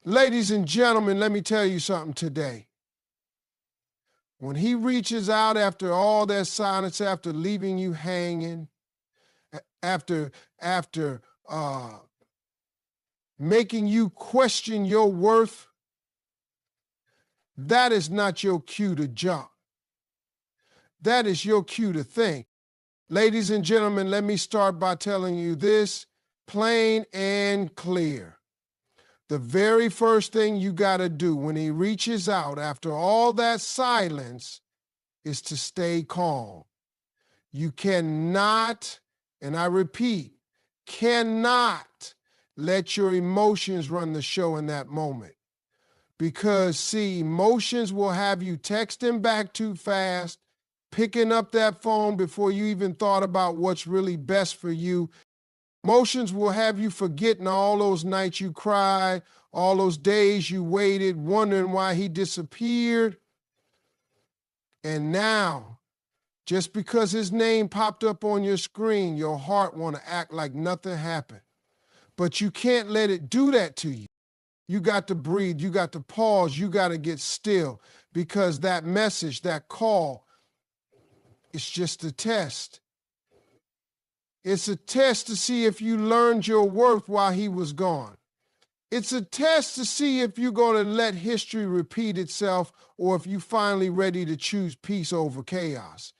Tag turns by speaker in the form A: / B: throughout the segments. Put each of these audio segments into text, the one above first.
A: Ladies and gentlemen, let me tell you something today. When he reaches out after all that silence, after leaving you hanging, after making you question your worth, that is not your cue to jump. That is your cue to think. Ladies and gentlemen, let me start by telling you this plain and clear. The very first thing you got to do when he reaches out after all that silence is to stay calm. You cannot, and I repeat, cannot let your emotions run the show in that moment. Because, see, emotions will have you texting back too fast, picking up that phone before you even thought about what's really best for you. Emotions will have you forgetting all those nights you cried, all those days you waited, wondering why he disappeared. And now, just because his name popped up on your screen, your heart want to act like nothing happened. But you can't let it do that to you. You got to breathe, you got to pause, you got to get still, because that message, that call, it's just a test. It's a test to see if you learned your worth while he was gone. It's a test to see if you're going to let history repeat itself or if you're finally ready to choose peace over chaos.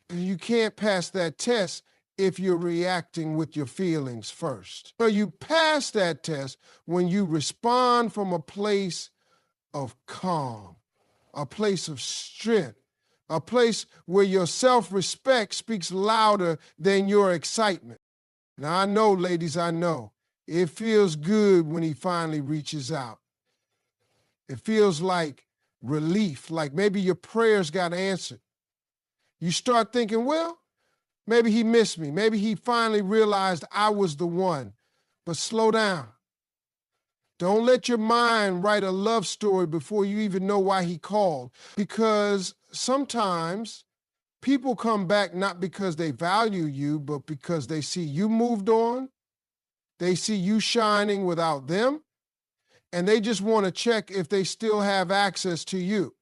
A: And you can't pass that test if you're reacting with your feelings first. So you pass that test when you respond from a place of calm, a place of strength, a place where your self-respect speaks louder than your excitement. Now, I know, ladies, I know. It feels good when he finally reaches out. It feels like relief, like maybe your prayers got answered. You start thinking, well, maybe he missed me. Maybe he finally realized I was the one. But slow down. Don't let your mind write a love story before you even know why he called. Because sometimes people come back not because they value you, but because they see you moved on. They see you shining without them. And they just want to check if they still have access to you.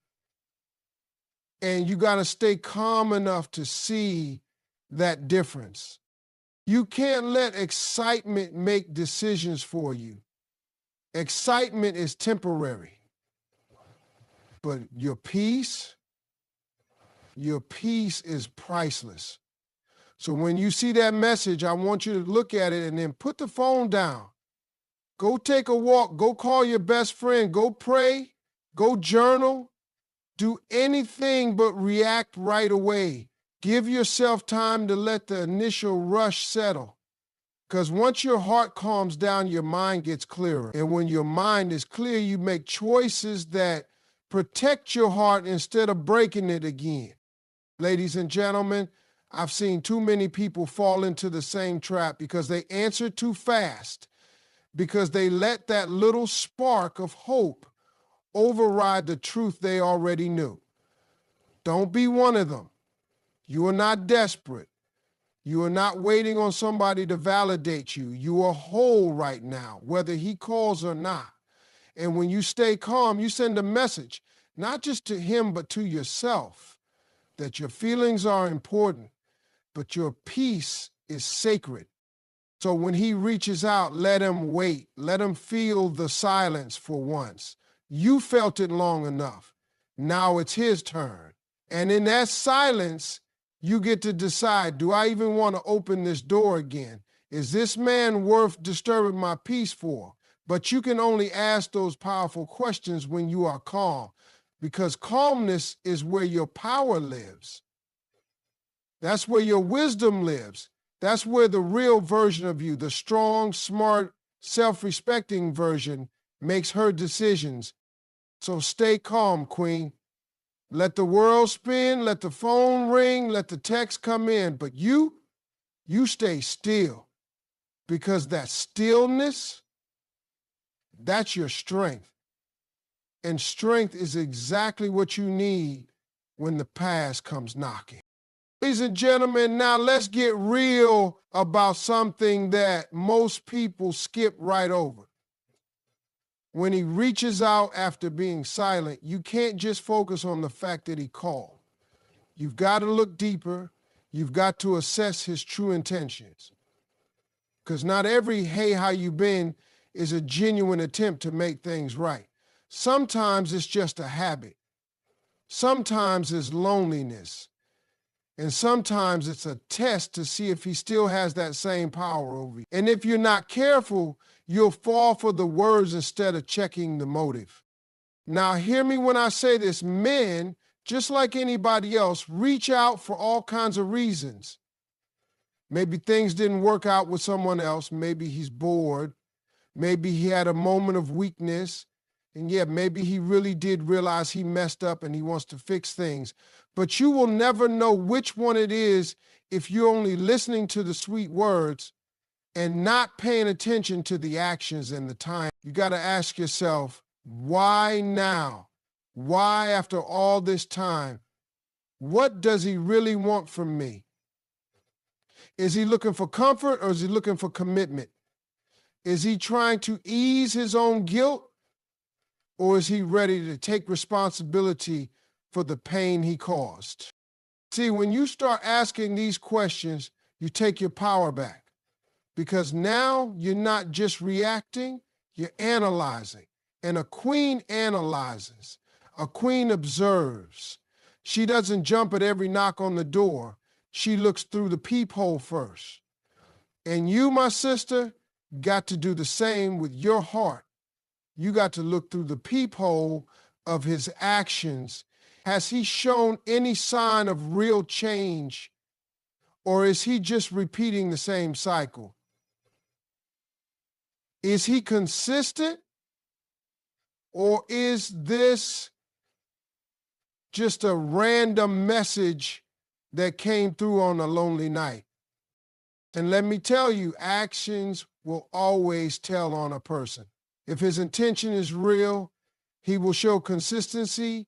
A: And you got to stay calm enough to see that difference. You can't let excitement make decisions for you. Excitement is temporary. But your peace is priceless. So when you see that message, I want you to look at it and then put the phone down. Go take a walk. Go call your best friend. Go pray. Go journal. Do anything but react right away. Give yourself time to let the initial rush settle. Because once your heart calms down, your mind gets clearer. And when your mind is clear, you make choices that protect your heart instead of breaking it again. Ladies and gentlemen, I've seen too many people fall into the same trap because they answer too fast, because they let that little spark of hope override the truth they already knew. Don't be one of them. You are not desperate. You are not waiting on somebody to validate you. You are whole right now, whether he calls or not. And when you stay calm, you send a message, not just to him, but to yourself, that your feelings are important, but your peace is sacred. So when he reaches out, let him wait. Let him feel the silence for once. You felt it long enough. Now it's his turn. And in that silence, you get to decide, do I even want to open this door again? Is this man worth disturbing my peace for? But you can only ask those powerful questions when you are calm, because calmness is where your power lives. That's where your wisdom lives. That's where the real version of you, the strong, smart, self-respecting version, makes her decisions. So stay calm, Queen. Let the world spin, let the phone ring, let the text come in, but you stay still, because that stillness, that's your strength. And strength is exactly what you need when the past comes knocking. Ladies and gentlemen, now let's get real about something that most people skip right over. When he reaches out after being silent, you can't just focus on the fact that he called. You've got to look deeper. You've got to assess his true intentions. Because not every "hey, how you been" is a genuine attempt to make things right. Sometimes it's just a habit. Sometimes it's loneliness. And sometimes it's a test to see if he still has that same power over you. And if you're not careful, you'll fall for the words instead of checking the motive. Now, hear me when I say this. Men, just like anybody else, reach out for all kinds of reasons. Maybe things didn't work out with someone else. Maybe he's bored. Maybe he had a moment of weakness. And yeah, maybe he really did realize he messed up and he wants to fix things. But you will never know which one it is if you're only listening to the sweet words and not paying attention to the actions and the time. You got to ask yourself, why now? Why after all this time? What does he really want from me? Is he looking for comfort or is he looking for commitment? Is he trying to ease his own guilt or is he ready to take responsibility for the pain he caused? See, when you start asking these questions, you take your power back because now you're not just reacting, you're analyzing. And a queen analyzes. A queen observes. She doesn't jump at every knock on the door. She looks through the peephole first. And you, my sister, got to do the same with your heart. You got to look through the peephole of his actions. Has he shown any sign of real change, or is he just repeating the same cycle? Is he consistent, or is this just a random message that came through on a lonely night? And let me tell you, actions will always tell on a person. If his intention is real, he will show consistency.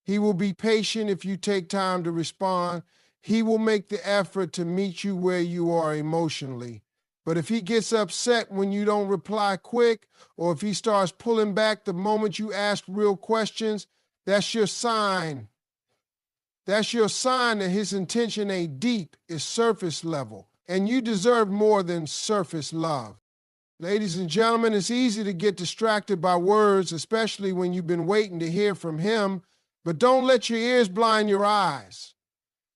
A: He will be patient if you take time to respond. He will make the effort to meet you where you are emotionally. But if he gets upset when you don't reply quick, or if he starts pulling back the moment you ask real questions, that's your sign. That's your sign that his intention ain't deep, it's surface level. And you deserve more than surface love. Ladies and gentlemen, it's easy to get distracted by words, especially when you've been waiting to hear from him, but don't let your ears blind your eyes.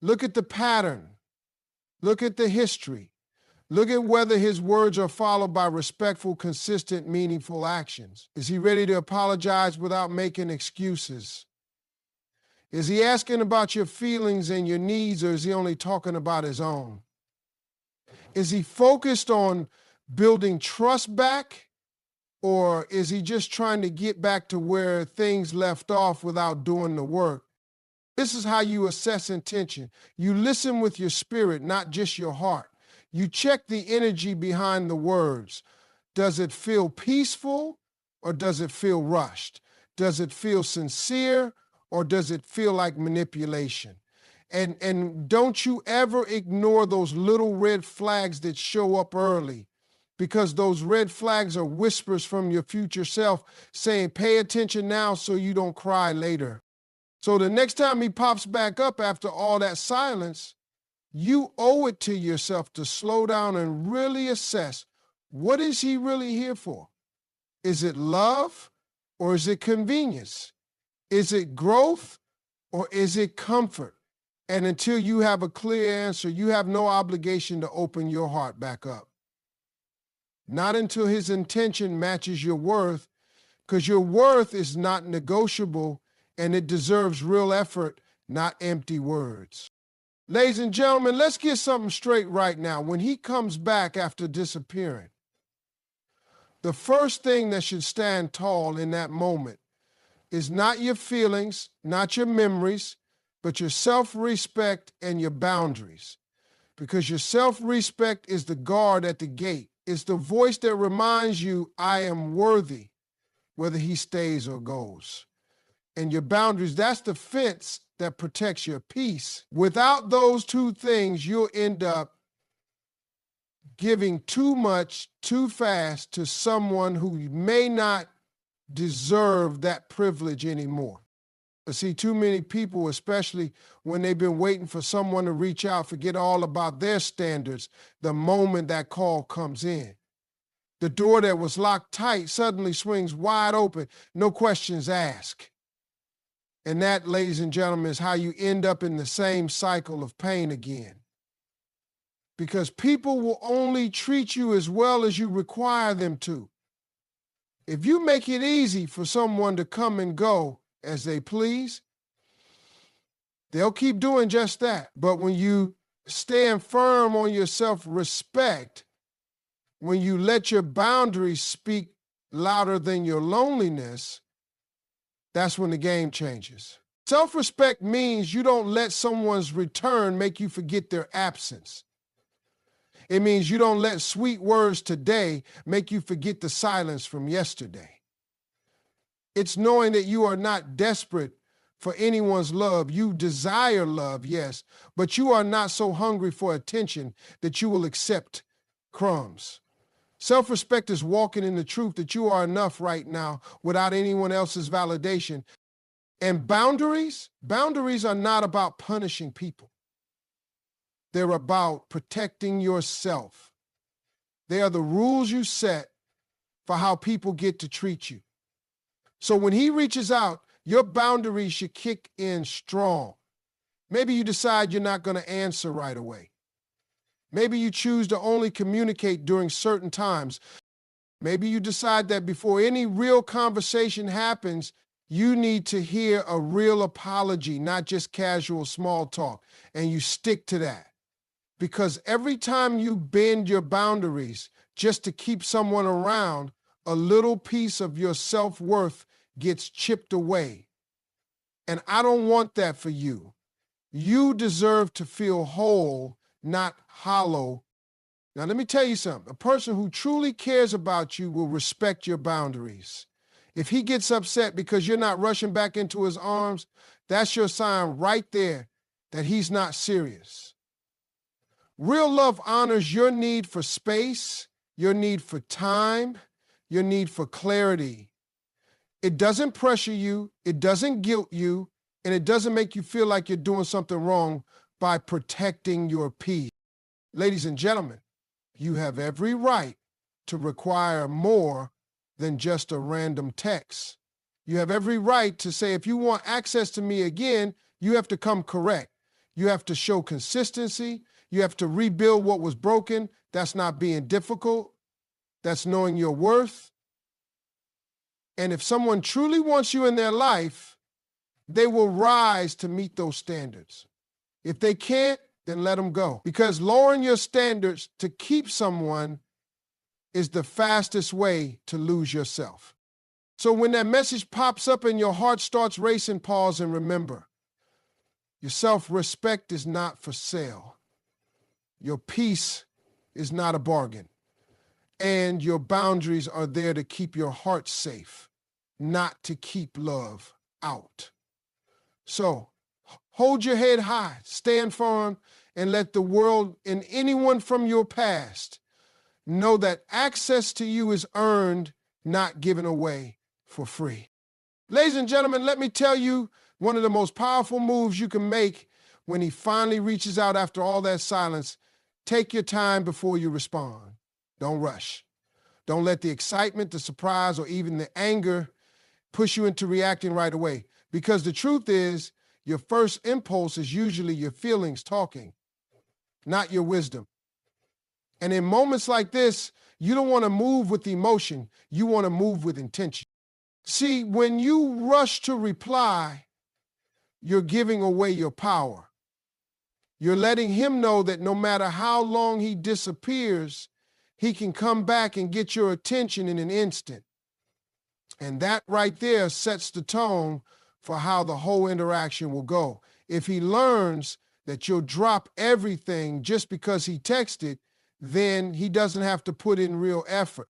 A: Look at the pattern. Look at the history. Look at whether his words are followed by respectful, consistent, meaningful actions. Is he ready to apologize without making excuses? Is he asking about your feelings and your needs, or is he only talking about his own? Is he focused on building trust back, or is he just trying to get back to where things left off without doing the work? This is how you assess intention. You listen with your spirit, not just your heart. You check the energy behind the words. Does it feel peaceful or does it feel rushed? Does it feel sincere or does it feel like manipulation? And don't you ever ignore those little red flags that show up early, because those red flags are whispers from your future self saying, pay attention now so you don't cry later. So the next time he pops back up after all that silence, you owe it to yourself to slow down and really assess, what is he really here for? Is it love or is it convenience? Is it growth or is it comfort? And until you have a clear answer, you have no obligation to open your heart back up. Not until his intention matches your worth, because your worth is not negotiable and it deserves real effort, not empty words. Ladies and gentlemen, let's get something straight right now. When he comes back after disappearing, the first thing that should stand tall in that moment is not your feelings, not your memories, but your self-respect and your boundaries. Because your self-respect is the guard at the gate. It's the voice that reminds you, I am worthy, whether he stays or goes. And your boundaries, that's the fence that protects your peace. Without those two things, you'll end up giving too much, too fast to someone who may not deserve that privilege anymore. I see too many people, especially when they've been waiting for someone to reach out, forget all about their standards the moment that call comes in. The door that was locked tight suddenly swings wide open, no questions asked. And that, ladies and gentlemen, is how you end up in the same cycle of pain again. Because people will only treat you as well as you require them to. If you make it easy for someone to come and go as they please, they'll keep doing just that. But when you stand firm on your self-respect, when you let your boundaries speak louder than your loneliness, that's when the game changes. Self-respect means you don't let someone's return make you forget their absence. It means you don't let sweet words today make you forget the silence from yesterday. It's knowing that you are not desperate for anyone's love. You desire love, yes, but you are not so hungry for attention that you will accept crumbs. Self-respect is walking in the truth that you are enough right now without anyone else's validation. And boundaries are not about punishing people. They're about protecting yourself. They are the rules you set for how people get to treat you. So when he reaches out, your boundaries should kick in strong. Maybe you decide you're not going to answer right away. Maybe you choose to only communicate during certain times. Maybe you decide that before any real conversation happens, you need to hear a real apology, not just casual small talk, and you stick to that. Because every time you bend your boundaries just to keep someone around, a little piece of your self-worth gets chipped away. And I don't want that for you. You deserve to feel whole, not hollow. Now, let me tell you something. A person who truly cares about you will respect your boundaries. If he gets upset because you're not rushing back into his arms, that's your sign right there that he's not serious. Real love honors your need for space, your need for time, your need for clarity. It doesn't pressure you, it doesn't guilt you, and it doesn't make you feel like you're doing something wrong by protecting your peace. Ladies and gentlemen, you have every right to require more than just a random text. You have every right to say, if you want access to me again, you have to come correct. You have to show consistency. You have to rebuild what was broken. That's not being difficult. That's knowing your worth. And if someone truly wants you in their life, they will rise to meet those standards. If they can't, then let them go. Because lowering your standards to keep someone is the fastest way to lose yourself. So when that message pops up and your heart starts racing, pause and remember, your self-respect is not for sale. Your peace is not a bargain. And your boundaries are there to keep your heart safe, not to keep love out. So hold your head high, stand firm, and let the world and anyone from your past know that access to you is earned, not given away for free. Ladies and gentlemen, let me tell you one of the most powerful moves you can make when he finally reaches out after all that silence. Take your time before you respond. Don't rush. Don't let the excitement, the surprise, or even the anger push you into reacting right away. Because the truth is, your first impulse is usually your feelings talking, not your wisdom. And in moments like this, you don't want to move with emotion. You want to move with intention. See, when you rush to reply, you're giving away your power. You're letting him know that no matter how long he disappears, he can come back and get your attention in an instant. And that right there sets the tone for how the whole interaction will go. If he learns that you'll drop everything just because he texted, then he doesn't have to put in real effort.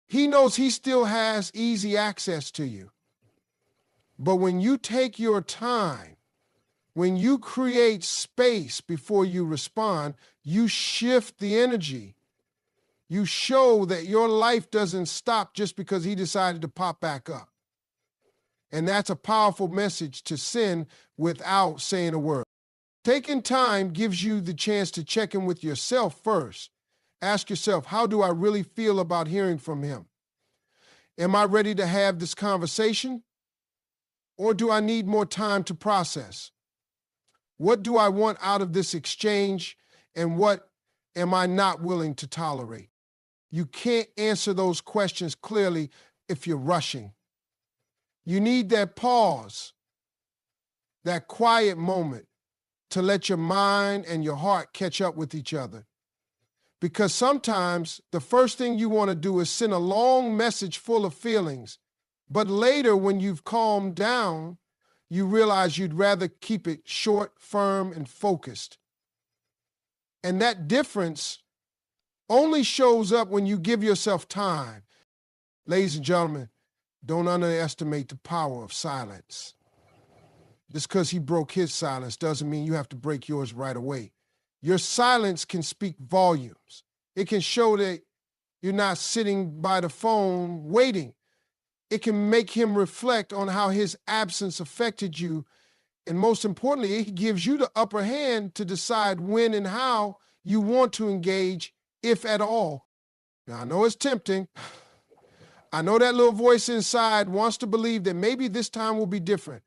A: He knows he still has easy access to you. But when you take your time, when you create space before you respond, you shift the energy. You show that your life doesn't stop just because he decided to pop back up. And that's a powerful message to send without saying a word. Taking time gives you the chance to check in with yourself first. Ask yourself, how do I really feel about hearing from him? Am I ready to have this conversation? Or do I need more time to process? What do I want out of this exchange, and what am I not willing to tolerate? You can't answer those questions clearly if you're rushing. You need that pause, that quiet moment to let your mind and your heart catch up with each other. Because sometimes the first thing you want to do is send a long message full of feelings, but later when you've calmed down, you realize you'd rather keep it short, firm, and focused. And that difference only shows up when you give yourself time. Ladies and gentlemen, don't underestimate the power of silence. Just because he broke his silence doesn't mean you have to break yours right away. Your silence can speak volumes. It can show that you're not sitting by the phone waiting. It can make him reflect on how his absence affected you. And most importantly, it gives you the upper hand to decide when and how you want to engage, if at all. Now, I know it's tempting. I know that little voice inside wants to believe that maybe this time will be different,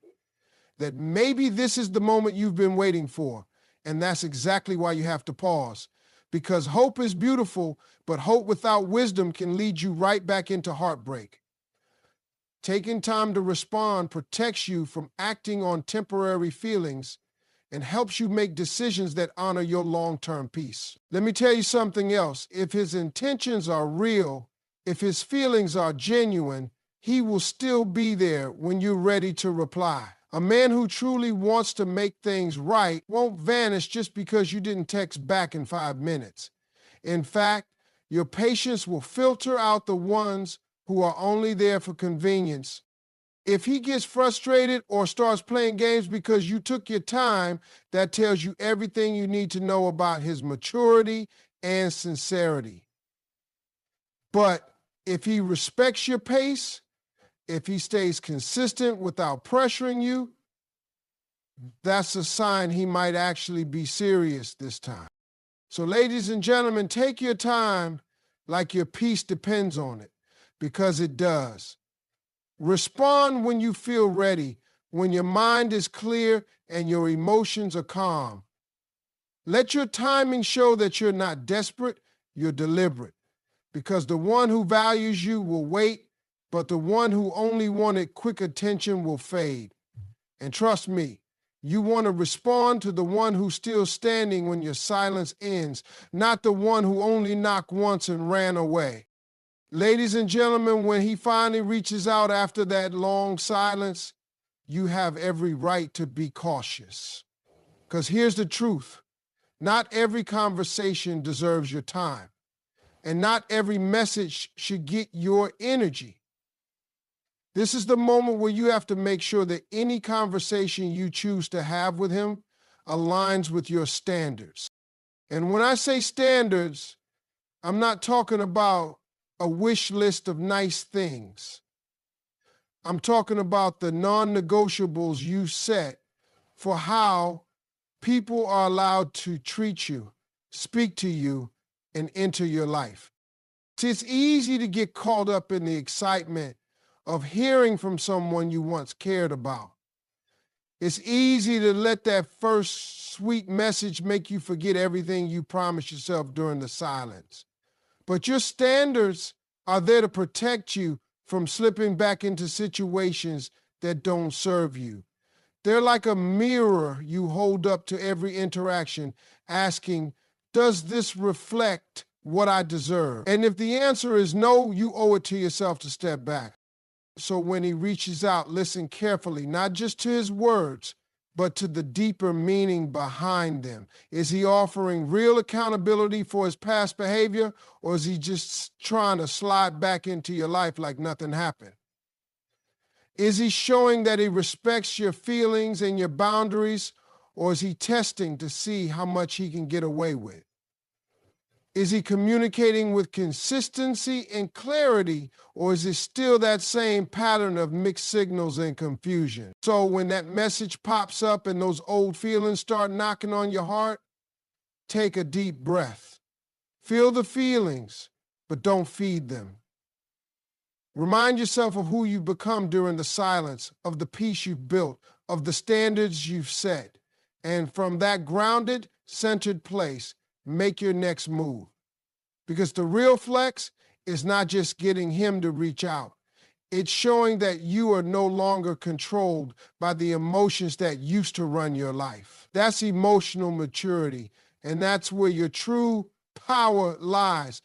A: that maybe this is the moment you've been waiting for. And that's exactly why you have to pause. Because hope is beautiful, but hope without wisdom can lead you right back into heartbreak. Taking time to respond protects you from acting on temporary feelings and helps you make decisions that honor your long-term peace. Let me tell you something else. If his intentions are real, if his feelings are genuine, he will still be there when you're ready to reply. A man who truly wants to make things right won't vanish just because you didn't text back in 5 minutes. In fact, your patience will filter out the ones who are only there for convenience. If he gets frustrated or starts playing games because you took your time, that tells you everything you need to know about his maturity and sincerity. But if he respects your pace, if he stays consistent without pressuring you, that's a sign he might actually be serious this time. So ladies and gentlemen, take your time like your peace depends on it, because it does. Respond when you feel ready, when your mind is clear and your emotions are calm. Let your timing show that you're not desperate, you're deliberate, because the one who values you will wait, but the one who only wanted quick attention will fade. And trust me, you want to respond to the one who's still standing when your silence ends, not the one who only knocked once and ran away. Ladies and gentlemen, when he finally reaches out after that long silence, you have every right to be cautious. Because here's the truth. Not every conversation deserves your time, and not every message should get your energy. This is the moment where you have to make sure that any conversation you choose to have with him aligns with your standards. And when I say standards, I'm not talking about a wish list of nice things. I'm talking about the non-negotiables you set for how people are allowed to treat you, speak to you, and enter your life. See, it's easy to get caught up in the excitement of hearing from someone you once cared about. It's easy to let that first sweet message make you forget everything you promised yourself during the silence. But your standards are there to protect you from slipping back into situations that don't serve you. They're like a mirror you hold up to every interaction, asking, does this reflect what I deserve? And if the answer is no, you owe it to yourself to step back. So when he reaches out, listen carefully, not just to his words, but to the deeper meaning behind them. Is he offering real accountability for his past behavior, or is he just trying to slide back into your life like nothing happened? Is he showing that he respects your feelings and your boundaries, or is he testing to see how much he can get away with? Is he communicating with consistency and clarity, or is it still that same pattern of mixed signals and confusion? So when that message pops up and those old feelings start knocking on your heart, take a deep breath. Feel the feelings, but don't feed them. Remind yourself of who you've become during the silence, of the peace you've built, of the standards you've set. And from that grounded, centered place, make your next move. Because the real flex is not just getting him to reach out. It's showing that you are no longer controlled by the emotions that used to run your life. That's emotional maturity. And that's where your true power lies.